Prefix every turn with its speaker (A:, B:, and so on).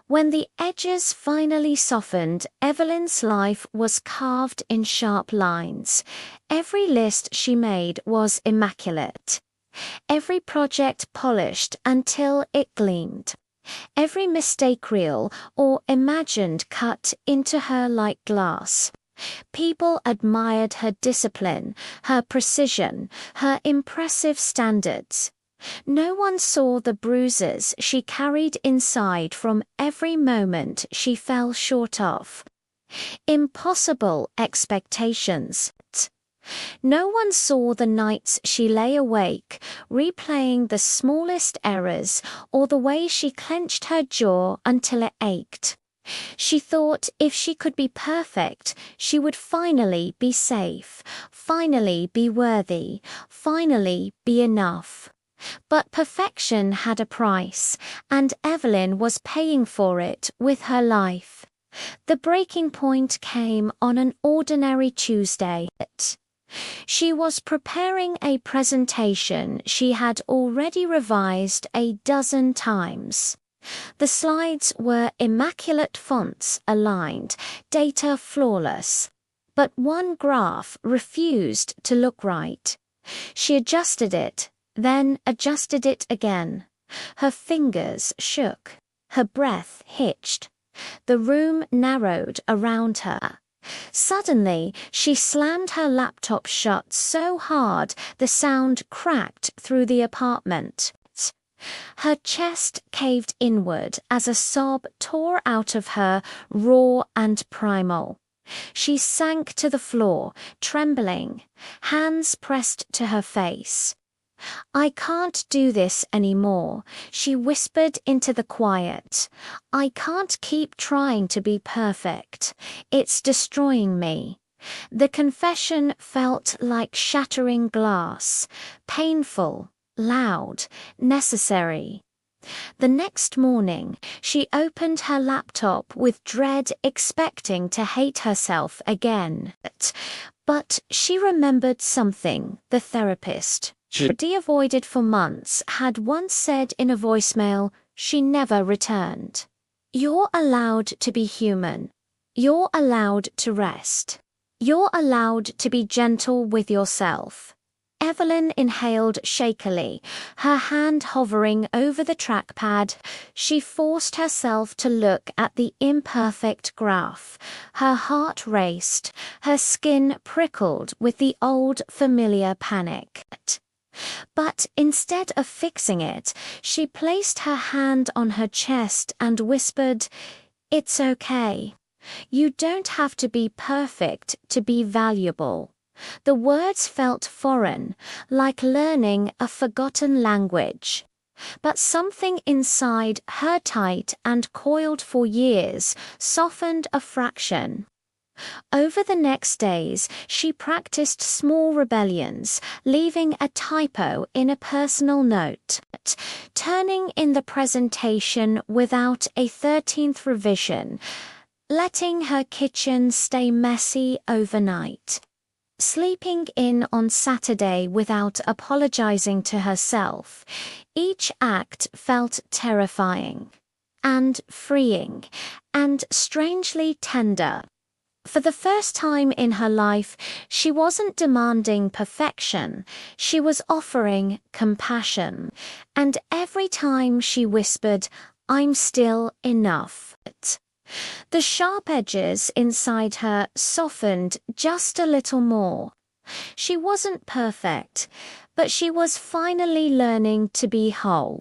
A: When the edges finally softened, Evelyn's life was carved in sharp lines. Every list she made was immaculate. Every project polished until it gleamed. Every mistake real or imagined cut into her like glass. People admired her discipline, her precision, her impressive standards. No one saw the bruises she carried inside from every moment she fell short of. Impossible expectations. No one saw the nights she lay awake, replaying the smallest errors or the way she clenched her jaw until it ached. She thought if she could be perfect, she would finally be safe, finally be worthy, finally be enough. But perfection had a price, and Evelyn was paying for it with her life. The breaking point came on an ordinary Tuesday. She was preparing a presentation she had already revised a dozen times. The slides were immaculate fonts aligned, data flawless. But one graph refused to look right. She adjusted it, then adjusted it again. Her fingers shook. Her breath hitched. The room narrowed around her. Suddenly, she slammed her laptop shut so hard the sound cracked through the apartment. Her chest caved inward as a sob tore out of her, raw and primal. She sank to the floor, trembling, hands pressed to her face. "I can't do this anymore," she whispered into the quiet. "I can't keep trying to be perfect. It's destroying me." The confession felt like shattering glass, painful, loud, necessary. The next morning, she opened her laptop with dread, expecting to hate herself again. But she remembered something the therapist she avoided for months had once said in a voicemail she never returned. "You're allowed to be human. You're allowed to rest. You're allowed to be gentle with yourself." Evelyn inhaled shakily, her hand hovering over the trackpad. She forced herself to look at the imperfect graph. Her heart raced, her skin prickled with the old familiar panic. But instead of fixing it, she placed her hand on her chest and whispered, "It's okay. You don't have to be perfect to be valuable." The words felt foreign, like learning a forgotten language. But something inside her tight and coiled for years softened a fraction. Over the next days, she practiced small rebellions, leaving a typo in a personal note, turning in the presentation without a 13th revision, letting her kitchen stay messy overnight. Sleeping in on Saturday without apologizing to herself. Each act felt terrifying, and freeing, and strangely tender. For the first time in her life, she wasn't demanding perfection, she was offering compassion. And every time she whispered, "I'm still enough," the sharp edges inside her softened just a little more. She wasn't perfect, but she was finally learning to be whole.